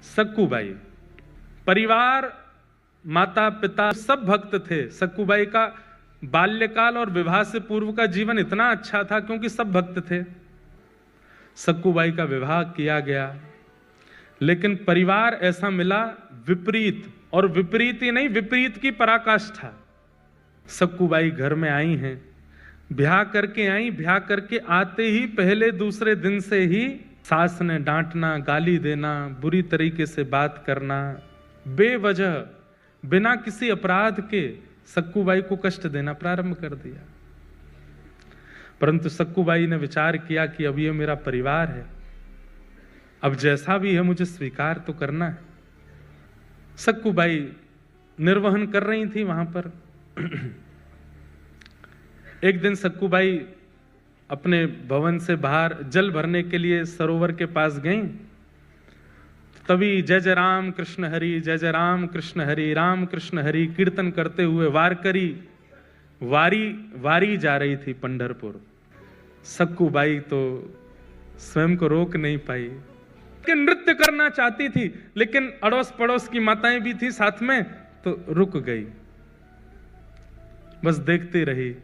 सक्कूबाई परिवार, माता पिता सब भक्त थे। सक्कूबाई का बाल्यकाल और विवाह से पूर्व का जीवन इतना अच्छा था क्योंकि सब भक्त थे। सक्कूबाई का विवाह किया गया, लेकिन परिवार ऐसा मिला विपरीत, और विपरीत ही नहीं, विपरीत की पराकाष्ठा। सक्कूबाई घर में आई हैं, ब्याह करके आई, ब्याह करके आते ही पहले दूसरे दिन से ही सास ने डांटना, गाली देना, बुरी तरीके से बात करना, बेवजह बिना किसी अपराध के सक्कूबाई को कष्ट देना प्रारंभ कर दिया। परंतु सक्कूबाई ने विचार किया कि अब ये मेरा परिवार है, अब जैसा भी है मुझे स्वीकार तो करना है। सक्कूबाई निर्वहन कर रही थी वहां पर। एक दिन सक्कूबाई अपने भवन से बाहर जल भरने के लिए सरोवर के पास गईं। तभी जय जय राम कृष्ण हरि, जय जय राम कृष्ण हरि, राम कृष्ण हरि कीर्तन करते हुए वारकरी वारी जा रही थी पंढरपुर। सक्कूबाई तो स्वयं को रोक नहीं पाई कि नृत्य करना चाहती थी, लेकिन अड़ोस पड़ोस की माताएं भी थी साथ में, तो रुक गई, बस देखती रही।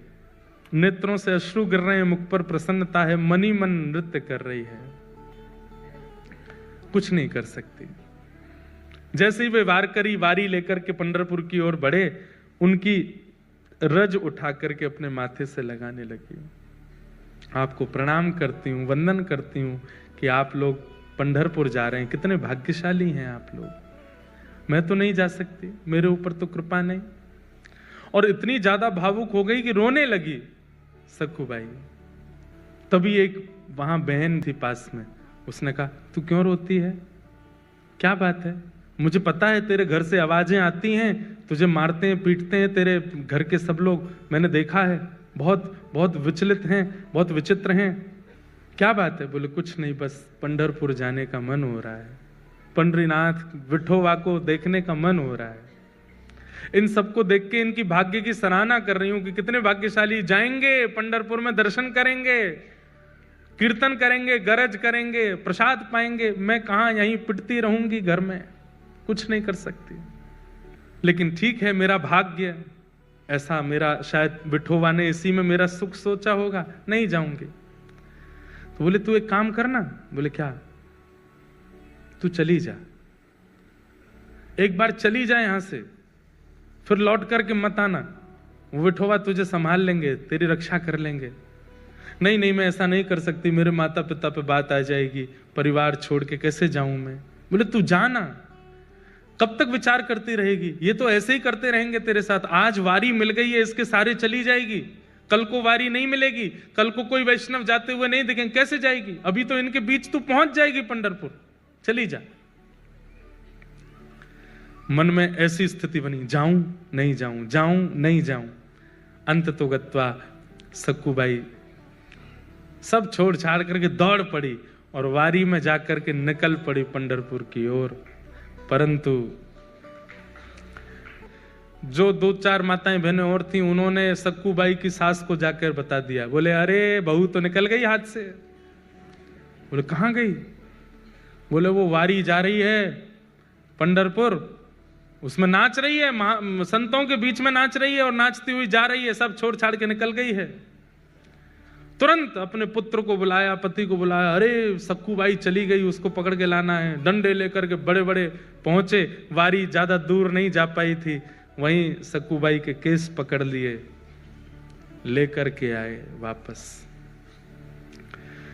नेत्रों से अश्रु गिर रहे हैं, मुख पर प्रसन्नता है, मनी मन नृत्य कर रही है, कुछ नहीं कर सकती। जैसे ही वे वारकरी वारी लेकर के पंढरपुर की ओर बढ़े, उनकी रज उठा करके अपने माथे से लगाने लगी। आपको प्रणाम करती हूं, वंदन करती हूं कि आप लोग पंढरपुर जा रहे हैं, कितने भाग्यशाली हैं आप लोग, मैं तो नहीं जा सकती, मेरे ऊपर तो कृपा नहीं। और इतनी ज्यादा भावुक हो गई कि रोने लगी सक्कूबाई। तभी एक वहां बहन थी पास में, उसने कहा तू क्यों रोती है, क्या बात है, मुझे पता है तेरे घर से आवाजें आती हैं, तुझे मारते हैं पीटते हैं तेरे घर के सब लोग, मैंने देखा है, बहुत बहुत विचलित हैं, बहुत विचित्र हैं, क्या बात है। बोले कुछ नहीं, बस पंढरपुर जाने का मन हो रहा है, पंढरीनाथ विठोबा को देखने का मन हो रहा है। इन सबको देख के इनकी भाग्य की सराहना कर रही हूं कि कितने भाग्यशाली, जाएंगे पंढरपुर में, दर्शन करेंगे, कीर्तन करेंगे, गरज करेंगे, प्रसाद पाएंगे, मैं कहां यहीं पिटती रहूंगी घर में, कुछ नहीं कर सकती। लेकिन ठीक है, मेरा भाग्य ऐसा, मेरा शायद विठोबा ने इसी में मेरा सुख सोचा होगा, नहीं जाऊंगी। तो बोले तू एक काम करना। बोले क्या? तू चली जा, एक बार चली जा यहां से, फिर लौट करके मत आना, वो विठोबा तुझे संभाल लेंगे, तेरी रक्षा कर लेंगे। नहीं नहीं, मैं ऐसा नहीं कर सकती, मेरे माता पिता पे बात आ जाएगी, परिवार छोड़ के कैसे जाऊं मैं। बोले तू जाना, कब तक विचार करती रहेगी, ये तो ऐसे ही करते रहेंगे तेरे साथ। आज वारी मिल गई है, इसके सारे चली जाएगी, कल को वारी नहीं मिलेगी, कल को कोई वैष्णव जाते हुए नहीं दिखेंगे, कैसे जाएगी, अभी तो इनके बीच तू पहुंच जाएगी पंढरपुर, चली जा। मन में ऐसी स्थिति बनी, जाऊं नहीं जाऊं, जाऊं नहीं जाऊं। अंत तो गत्वा सक्कूबाई सब छोड़ छाड़ करके दौड़ पड़ी और वारी में जाकर के निकल पड़ी पंढरपुर की ओर। परंतु जो 2-4 माताएं बहनें और थीं, उन्होंने सक्कूबाई की सास को जाकर बता दिया। बोले अरे बहू तो निकल गई हाथ से। बोले कहां गई? बोले वो वारी जा रही है पंढरपुर, उसमें नाच रही है, संतों के बीच में नाच रही है और नाचती हुई जा रही है, सब छोड़ छाड़ के निकल गई है। तुरंत अपने पुत्र को बुलाया, पति को बुलाया, अरे सक्कूबाई चली गई, उसको पकड़ के लाना है। डंडे लेकर के बड़े बड़े पहुंचे, वारी ज्यादा दूर नहीं जा पाई थी, वहीं सक्कूबाई के केस पकड़ लिए, लेकर के आए वापस।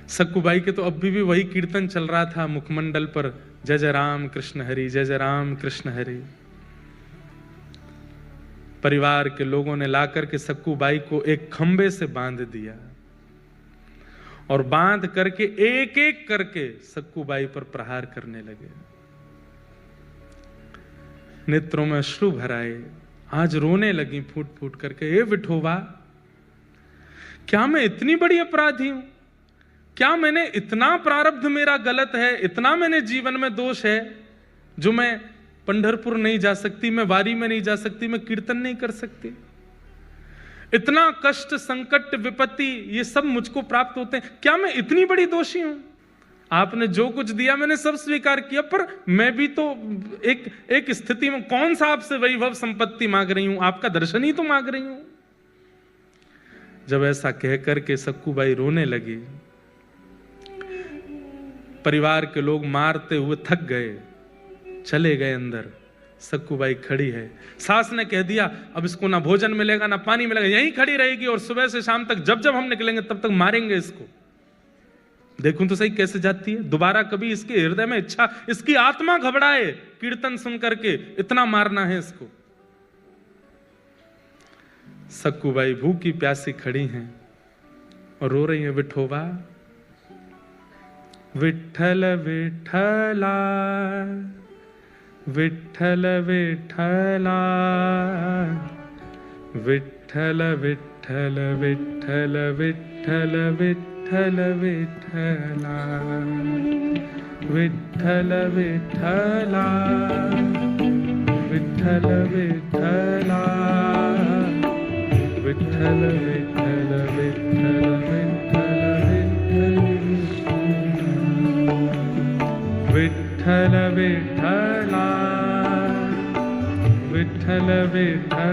सक्कूबाई के तो अभी भी वही कीर्तन चल रहा था मुखमंडल पर, जय जय राम कृष्ण हरि, जय जय राम कृष्ण हरि। परिवार के लोगों ने लाकर के सक्कूबाई को एक खंबे से बांध दिया और बांध करके एक एक करके सक्कूबाई पर प्रहार करने लगे। नेत्रों में अश्रु भर आए, आज रोने लगी फूट फूट करके, हे विठोबा, क्या मैं इतनी बड़ी अपराधी हूं? क्या मैंने इतना प्रारब्ध मेरा गलत है, इतना मैंने जीवन में दोष है जो मैं पंढरपुर नहीं जा सकती, मैं वारी में नहीं जा सकती, मैं कीर्तन नहीं कर सकती? इतना कष्ट, संकट, विपत्ति, ये सब मुझको प्राप्त होते हैं, क्या मैं इतनी बड़ी दोषी हूं? आपने जो कुछ दिया मैंने सब स्वीकार किया, पर मैं भी तो एक स्थिति में, कौन सा आपसे वैभव संपत्ति मांग रही हूं, आपका दर्शन ही तो मांग रही हूं। जब ऐसा कह करके सक्कूबाई रोने लगी, परिवार के लोग मारते हुए थक गए, चले गए अंदर। सक्कूबाई खड़ी है, सास ने कह दिया अब इसको ना भोजन मिलेगा ना पानी मिलेगा, यहीं खड़ी रहेगी और सुबह से शाम तक जब जब हम निकलेंगे तब तक मारेंगे इसको। देखूं तो सही कैसे जाती है, दोबारा कभी इसके हृदय में इच्छा, इसकी आत्मा घबराए कीर्तन सुन करके, इतना मारना है इसको। सक्कूबाई भूखी प्यासी खड़ी हैं और रो रही है, विठोबा विठ्ठल विठ्ठला विठ्ठल विठ्ठला विठ्ठल विठ्ठल विठ्ठल विठ्ठल विठ्ठल विठ्ठला विठ्ठल विठ्ठला विठ्ठल विठ्ठला विठ्ठल विठ्ठल विठ्ठल विठ्ठल विठ्ठला विठ्ठल विठ्ठला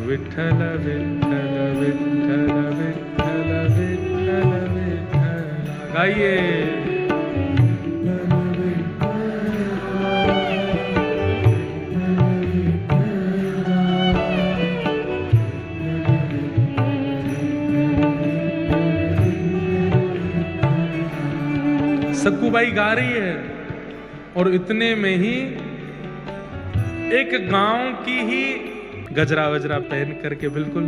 विठ्ठल विठ्ठल विठ्ठल विठ्ठल विठ्ठल विठ्ठला। गाइए। सक्कूबाई गा रही है और इतने में ही एक गांव की ही गजरा वजरा पहन करके, बिल्कुल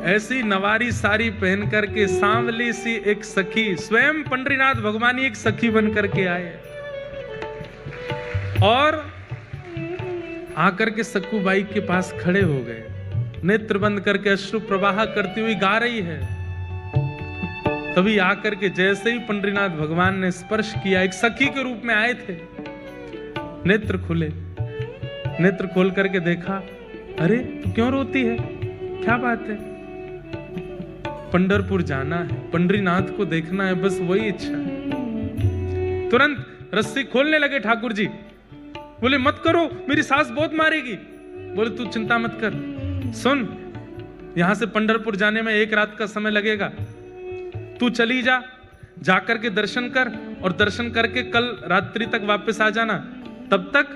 ऐसी नवारी साड़ी पहन करके सांवली सी एक सखी, स्वयं पंडरीनाथ भगवान एक सखी बन करके आए और आकर के सक्कूबाई के पास खड़े हो गए, नेत्र बंद करके अश्रु प्रवाह करती हुई गा रही है। तभी आकर के जैसे ही पंडरीनाथ भगवान ने स्पर्श किया, एक सखी के रूप में आए थे, नेत्र खुले, नेत्र खोल करके देखा, अरे तू क्यों रोती है, क्या बात है? पंढरपुर जाना है, पंडरीनाथ को देखना है, बस वही इच्छा है। तुरंत रस्सी खोलने लगे ठाकुर जी, बोले मत करो, मेरी सास बहुत मारेगी। बोले तू चिंता मत कर, सुन यहां से पंढरपुर जाने में 1 रात का समय लगेगा, तू चली जा, जाकर के दर्शन कर और दर्शन करके कल रात्रि तक वापस आ जाना, तब तक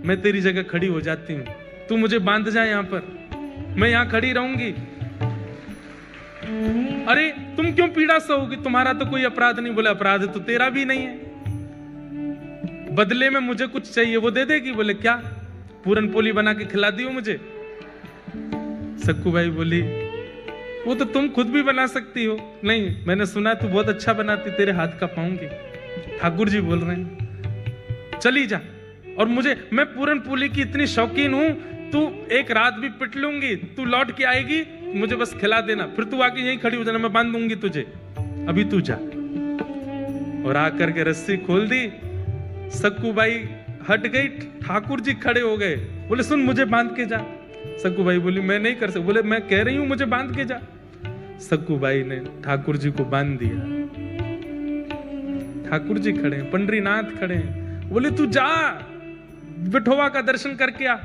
मैं तेरी जगह खड़ी हो जाती हूं, तू मुझे बांध जा यहां पर, मैं यहां खड़ी रहूंगी। अरे तुम क्यों पीड़ा सहोगी, तुम्हारा तो कोई अपराध नहीं। बोले अपराध तो तेरा भी नहीं है, बदले में मुझे कुछ चाहिए, वो दे देगी। बोले क्या? पूरन पोली बना के खिला दियो मुझे। सक्कूबाई बोली वो तो तुम खुद भी बना सकती हो। नहीं, मैंने सुना तू बहुत अच्छा बनाती, तेरे हाथ का पाऊंगी। ठाकुर जी बोल रहे हैं चली जा, और मैं पूरन पोली की इतनी शौकीन हूं, तू 1 रात भी पिट लूंगी, तू लौट के आएगी, मुझे बस खिला देना, फिर तू आके यहीं खड़ी हो जाना, मैं बांध दूंगी तुझे, अभी तू जा। और आकर के रस्सी खोल दी, सक्कूबाई हट गई, ठाकुर जी खड़े हो गए, बोले सुन मुझे बांध के जा। सक्कूबाई बोली मैं नहीं कर सकती। बोले मैं कह रही हूं मुझे बांध के जा। सक्कूबाई ने ठाकुर जी को बांध दिया। ठाकुर जी खड़े हैं, पंडरीनाथ खड़े हैं, बोले तू जा, विठोबा का दर्शन करके आ।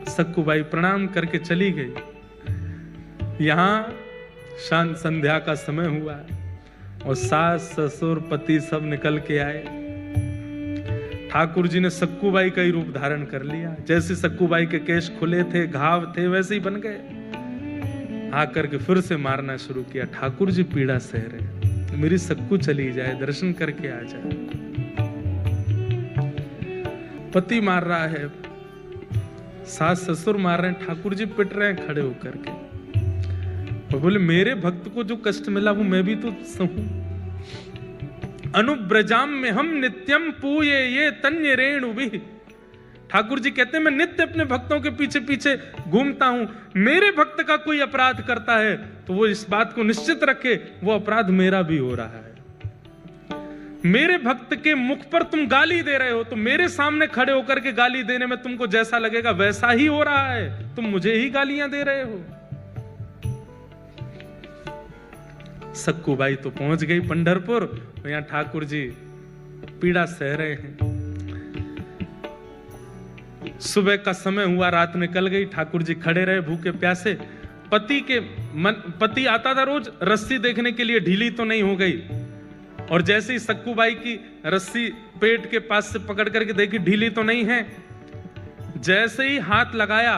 सक्कूबाई प्रणाम करके चली गई। यहां शांत संध्या का समय हुआ और सास ससुर पति सब निकल के आए। ठाकुर जी ने सक्कूबाई का ही रूप धारण कर लिया, जैसे सक्कूबाई के केश खुले थे, घाव थे, वैसे ही बन गए। आकर के फिर से मारना शुरू किया। ठाकुर जी पीड़ा सह रहे, मेरी सक्कू चली जाए, दर्शन करके आ जाए। पति मार रहा है, सास ससुर मार रहे हैं, ठाकुर जी पिट रहे हैं खड़े होकर के। और बोले मेरे भक्त को जो कष्ट मिला वो मैं भी तो सहूं। अनुब्रजाम में हम नित्यम पूये ये तन्य रेणु भी। ठाकुर जी कहते हैं मैं नित्य अपने भक्तों के पीछे पीछे घूमता हूं, मेरे भक्त का कोई अपराध करता है तो वो इस बात को निश्चित रखे वो अपराध मेरा भी हो रहा है। मेरे भक्त के मुख पर तुम गाली दे रहे हो तो मेरे सामने खड़े होकर के गाली देने में तुमको जैसा लगेगा वैसा ही हो रहा है, तुम मुझे ही गालियां दे रहे हो। सक्कूबाई तो पहुंच गई पंढरपुर, यहाँ ठाकुर जी पीड़ा सह रहे हैं। सुबह का समय हुआ, रात निकल गई, ठाकुर जी खड़े रहे भूखे प्यासे। पति आता था रोज रस्सी देखने के लिए, ढीली तो नहीं हो गई। और जैसे ही सक्कूबाई की रस्सी पेट के पास से पकड़ करके देखी, ढीली तो नहीं है, जैसे ही हाथ लगाया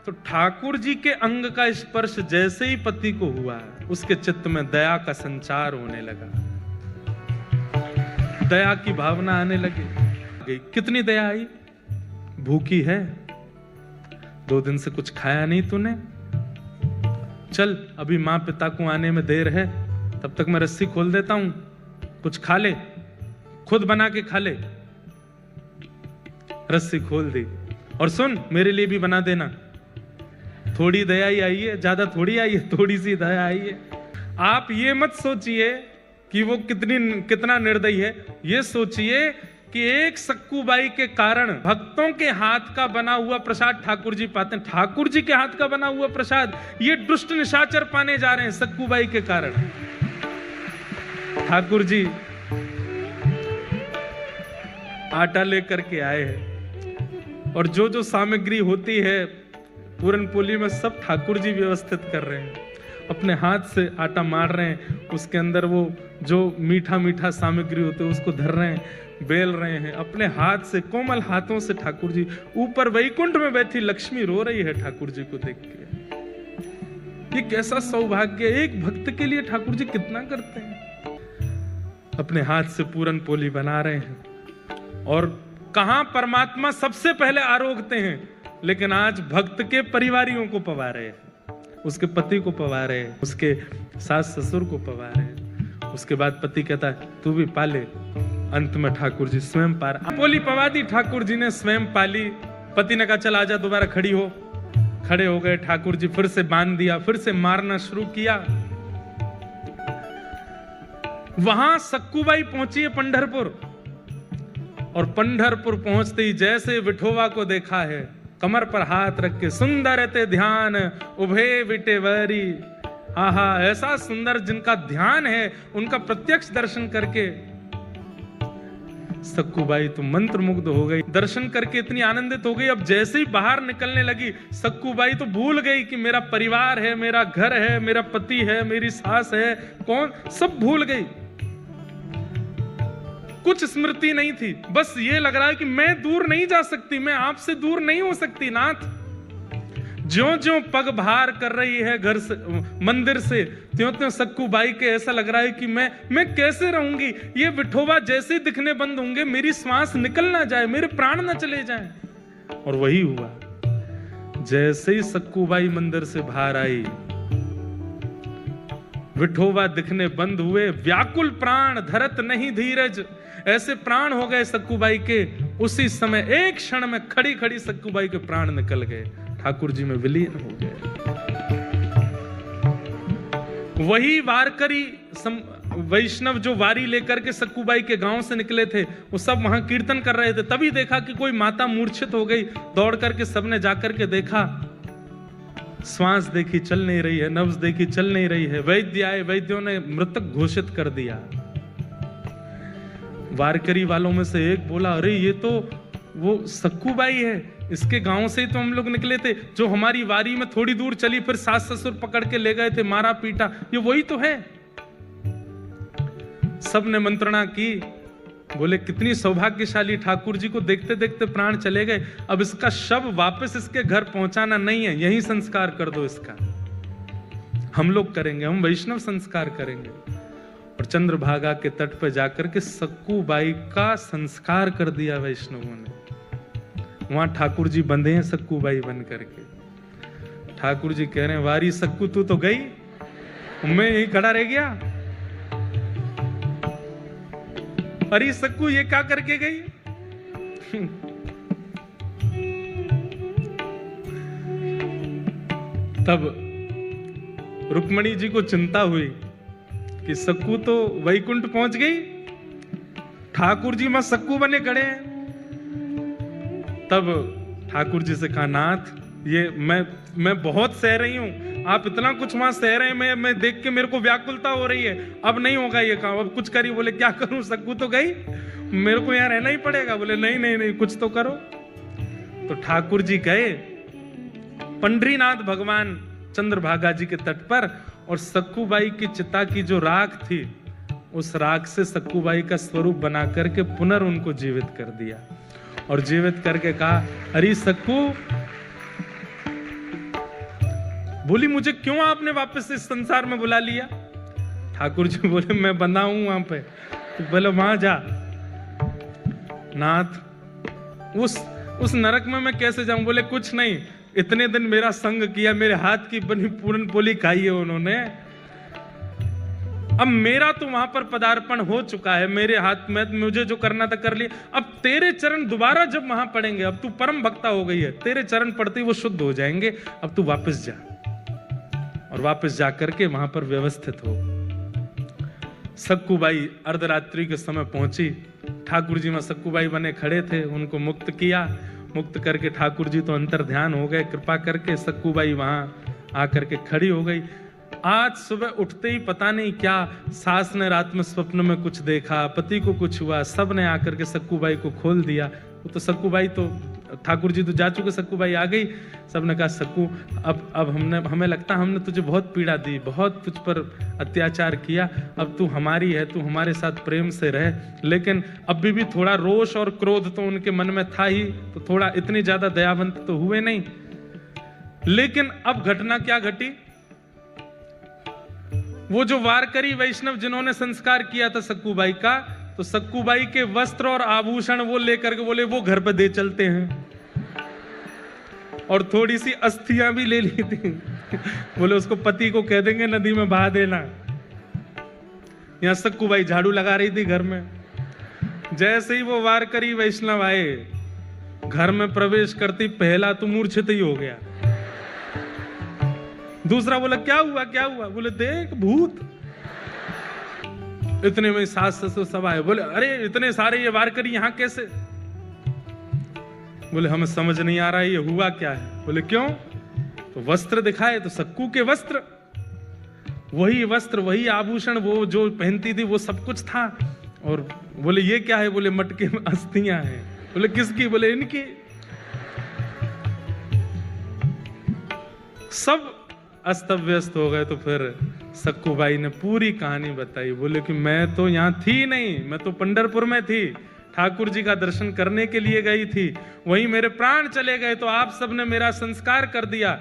तो ठाकुर जी के अंग का स्पर्श जैसे ही पति को हुआ, उसके चित्त में दया का संचार होने लगा, दया की भावना आने लगी। कितनी दया आई, भूखी है, 2 दिन से कुछ खाया नहीं तूने, चल अभी मां पिता को आने में देर है, तब तक मैं रस्सी खोल देता हूं, कुछ खा ले, खुद बना के खा ले। रस्सी खोल दी, और सुन मेरे लिए भी बना देना। थोड़ी दया ही आई है, ज्यादा थोड़ी आई है, थोड़ी सी दया आई है। आप ये मत सोचिए कि वो कितना निर्दयी है, ये सोचिए कि एक सक्कूबाई के कारण भक्तों के हाथ का बना हुआ प्रसाद ठाकुर जी पाते हैं। ठाकुर जी के हाथ का बना हुआ प्रसाद ये दुष्ट निशाचर पाने जा रहे हैं सक्कूबाई के कारण। ठाकुर जी आटा लेकर के आए हैं, और जो जो सामग्री होती है पूरन पोली में सब ठाकुर जी व्यवस्थित कर रहे हैं। अपने हाथ से आटा मार रहे हैं, उसके अंदर वो जो मीठा मीठा सामग्री होते है उसको धर रहे हैं, बेल रहे हैं अपने हाथ से, कोमल हाथों से। ठाकुर जी ऊपर वैकुंठ में बैठी लक्ष्मी रो रही है ठाकुर जी को देख के। ये कैसा सौभाग्य, एक भक्त के लिए ठाकुर जी कितना करते हैं। अपने हाथ से पूरन पोली बना रहे हैं, और कहां परमात्मा सबसे पहले आरोगते हैं, लेकिन आज भक्त के परिवारियों को पवा रहे हैं, उसके पति को पवा रहे हैं, उसके सास ससुर को पवा रहे हैं। उसके बाद पति कहता है तू भी पाले, अंत में ठाकुर जी स्वयं पार पोली पवा दी, ठाकुर जी ने स्वयं पाली। पति ने कहा चल आजा, दोबारा खड़ी हो। खड़े हो गए, ठाकुर जी फिर से बांध दिया, फिर से मारना शुरू किया। वहां सक्कूबाई पहुंची है पंढरपुर, और पंढरपुर पहुंचते ही जैसे विठोबा को देखा है, कमर पर हाथ रख के सुंदर ते ध्यान उभे विटेवरी। आहा, ऐसा सुंदर जिनका ध्यान है, उनका प्रत्यक्ष दर्शन करके सक्कूबाई तो मंत्र मुग्ध हो गई, दर्शन करके इतनी आनंदित हो गई। अब जैसे ही बाहर निकलने लगी, सक्कूबाई तो भूल गई कि मेरा परिवार है, मेरा घर है, मेरा पति है, मेरी सास है, कौन, सब भूल गई। कुछ स्मृति नहीं थी, बस ये लग रहा है कि मैं दूर नहीं जा सकती, मैं आपसे दूर नहीं हो सकती नाथ। ज्यों ज्यों पग बाहर कर रही है घर से, मंदिर से, त्यों त्यों सक्कूबाई के ऐसा लग रहा है कि मैं कैसे रहूंगी। ये विठोबा जैसे ही दिखने बंद होंगे, मेरी श्वास निकल ना जाए, मेरे प्राण ना चले जाएं। और वही हुआ, जैसे ही सक्कूबाई मंदिर से बाहर आई, विठोबा दिखने बंद हुए। व्याकुल प्राण धरत नहीं धीरज, ऐसे प्राण हो गए सक्कूबाई के। उसी समय एक क्षण में खड़ी खड़ी सक्कूबाई के प्राण निकल गए, ठाकुर जी में विलीन हो गए। वही वारकरी वैष्णव जो वारी लेकर के सक्कूबाई के गांव से निकले थे, वो सब वहां कीर्तन कर रहे थे। तभी देखा कि कोई माता मूर्छित हो गई। दौड़ करके सबने जाकर के देखा, श्वास देखी चल नहीं रही है, नब्ज देखी चल नहीं रही है। वैद्य आए, वैद्यों ने मृतक घोषित कर दिया। वारकरी वालों में से एक बोला, अरे ये तो वो सक्कूबाई है, इसके गांव से ही तो हम लोग निकले थे, जो हमारी वारी में थोड़ी दूर चली, फिर सास ससुर पकड़ के ले गए थे, मारा पीटा, ये वही तो है। सब ने मंत्रणा की, बोले कितनी सौभाग्यशाली, ठाकुर जी को देखते देखते प्राण चले गए। अब इसका शव वापस इसके घर पहुंचाना नहीं है, यही संस्कार कर दो इसका, हम लोग करेंगे, हम वैष्णव संस्कार करेंगे। और चंद्रभागा के तट पर जाकर के सक्कूबाई का संस्कार कर दिया वैष्णवों ने। वहां ठाकुर जी बंधे हैं सक्कूबाई बन करके। ठाकुर जी कह रहे हैं, वारी सक्कू तू तो गई, मैं यही खड़ा रह गया। अरे सक्कू ये क्या करके गई? तब रुक्मणी जी को चिंता हुई कि सक्कू तो वैकुंठ पहुंच गई, ठाकुर जी मां सक्कू बने खड़े हैं। तब ठाकुर जी से कहा, नाथ ये मैं बहुत सह रही हूं, आप इतना कुछ वहां सह रहे हैं, मैं देख के मेरे को व्याकुलता हो रही है, अब नहीं होगा ये काम, अब कुछ करिए। बोले क्या करूं, सक्कू तो गई, मेरे को यहाँ रहना ही पड़ेगा। बोले नहीं नहीं नहीं, कुछ तो करो। तो ठाकुर जी गए पंडरीनाथ भगवान चंद्रभागा जी के तट पर, और सक्कूबाई की चिता की जो राख थी, उस राख से सक्कूबाई का स्वरूप बना करके पुनः उनको जीवित कर दिया, और जीवित करके कहा, अरे सक्कू, बोली मुझे क्यों आपने वापस इस संसार में बुला लिया? ठाकुर जी बोले मैं बंधा हूं वहां पे। तो बोले वहां जा। नाथ उस नरक में मैं कैसे जाऊं? बोले कुछ नहीं, इतने दिन मेरा संग किया, मेरे हाथ की बनी पूरन पोली खाई है उन्होंने, अब मेरा तो वहां पर पदार्पण हो चुका है, मेरे हाथ में मुझे जो करना था कर लिया। अब तेरे चरण दोबारा जब वहां पड़ेंगे, अब तू परम भक्ता हो गई है, तेरे चरण पड़ते ही वो शुद्ध हो जाएंगे, अब तू वापस जा। और वापस जाकर के वहां पर व्यवस्थित हो। सक्कूबाई अर्धरात्रि के समय पहुंची, ठाकुर जी में सक्कूबाई बने खड़े थे, उनको मुक्त किया। मुक्त करके ठाकुर जी तो अंतर ध्यान हो गए, कृपा करके सक्कूबाई वहां आकर के खड़ी हो गई। आज सुबह उठते ही पता नहीं क्या सास ने रात में स्वप्न में कुछ देखा, पति को कुछ हुआ, सब ने आकर के सक्कूबाई को खोल दिया। वो तो सक्कूबाई तो ठाकुर जी तो जा चुके, सक्कूबाई आ गई। सबने कहा सक्कू, अब हमें लगता हमने तुझे बहुत पीड़ा दी, बहुत तुझ पर अत्याचार किया, अब तू हमारी है, तू हमारे साथ प्रेम से रह। लेकिन अभी भी थोड़ा रोष और क्रोध तो उनके मन में था ही, तो थोड़ा इतनी ज्यादा दयावंत तो हुए नहीं। लेकिन अब घटना क्या घटी, वो जो वारकरी वैष्णव जिन्होंने संस्कार किया था सक्कूबाई का, तो सक्कूबाई के वस्त्र और आभूषण वो लेकर के बोले वो घर पे दे चलते हैं, और थोड़ी सी अस्थियां भी ले ली थी। बोले उसको पति को कह देंगे नदी में बहा देना। यहां सक्कूबाई झाड़ू लगा रही थी घर में। जैसे ही वो वारकरी वैष्णव आए, घर में प्रवेश करती पहला तो मूर्छित ही हो गया। दूसरा बोला क्या हुआ क्या हुआ? बोले देख भूत। इतने में सास ससुर सब आए, बोले अरे इतने सारे ये वारकरी यहां कैसे? बोले हमें समझ नहीं आ रहा है ये हुआ क्या है। बोले क्यों? तो वस्त्र दिखाए तो सक्कू के वस्त्र, वही वस्त्र वही आभूषण वो जो पहनती थी वो सब कुछ था। और बोले ये क्या है? बोले मटके में अस्थियां हैं। बोले किसकी? बोले इनकी। सब अस्त व्यस्त हो गए। तो फिर सक्कूबाई ने पूरी कहानी बताई। बोले कि मैं तो यहां थी नहीं, मैं तो पंढरपुर में थी, ठाकुर जी का दर्शन करने के लिए गई थी, वहीं मेरे प्राण चले गए, तो आप सबने मेरा संस्कार कर दिया,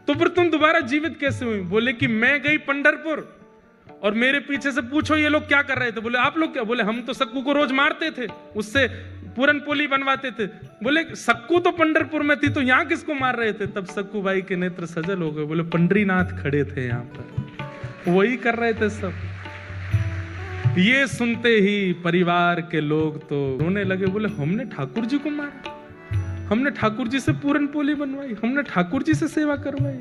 तो फिर तुम दोबारा जीवित कैसे हुई? बोले कि मैं गई पंढरपुर और मेरे पीछे से पूछो ये लोग क्या कर रहे थे। बोले आप लोग क्या? बोले हम तो सक्कू को रोज मारते थे, उससे पूरन पोली बनवाते थे। बोले सक्कू तो पंढरपुर में थी, तो यहां किसको मार रहे थे? तब सक्कूबाई के नेत्र सजल हो गए। बोले पंडरीनाथ खड़े थे यहां पर, वही कर रहे थे सब। ये सुनते ही परिवार के लोग तो रोने लगे। बोले हमने ठाकुर जी को मारा, हमने ठाकुर जी से पूरन पोली बनवाई, हमने ठाकुर जी से सेवा करवाई।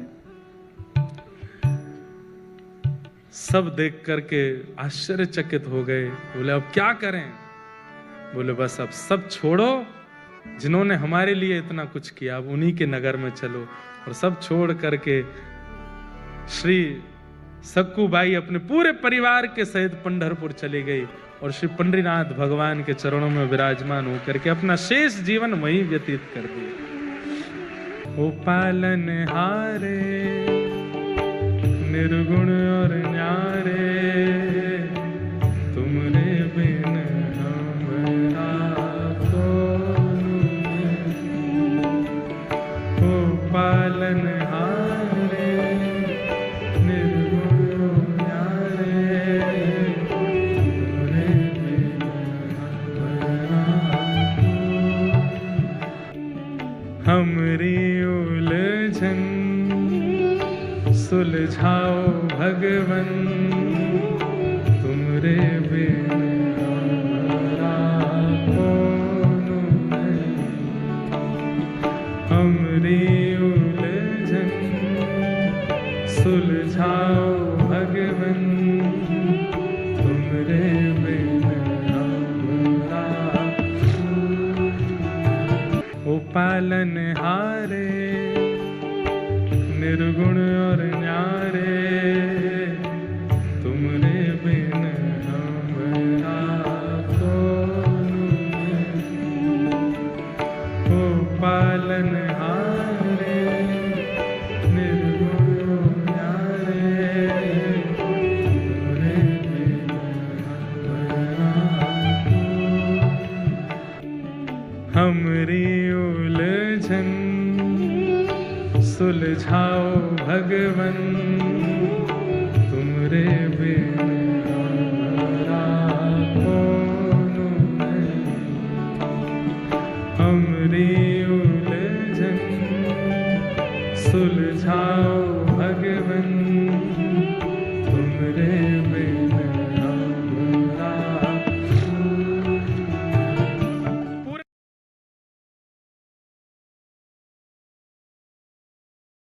सब देख करके आश्चर्यचकित हो गए। बोले अब क्या करें? बोले बस अब सब छोड़ो, जिन्होंने हमारे लिए इतना कुछ किया, अब उन्हीं के नगर में चलो। और सब छोड़ करके श्री सक्कूबाई अपने पूरे परिवार के सहित पंढरपुर चली गई और श्री पंडरीनाथ भगवान के चरणों में विराजमान होकर के अपना शेष जीवन वहीं व्यतीत कर दिया। ओ पालन हारे निर्गुण और न्यारे, तुमरे बिन हमरा कौन। ओ पालन हारे निर्गुण और न्यारे, तुमरे बिन हमरा कौन। हमरी उलझन सुलझाओ भगवन, तुमरे बिन हमरा कौन नहीं। हमरी उलझन सुलझाओ भगवन, तुमरे बिन हमरा। ओ पालन हारे निर्गुण और सुलझाओ भगवन तुमरे बिन हमारा कौन नहीं। हमरी उलझन सुलझाओ भगवन तुमरे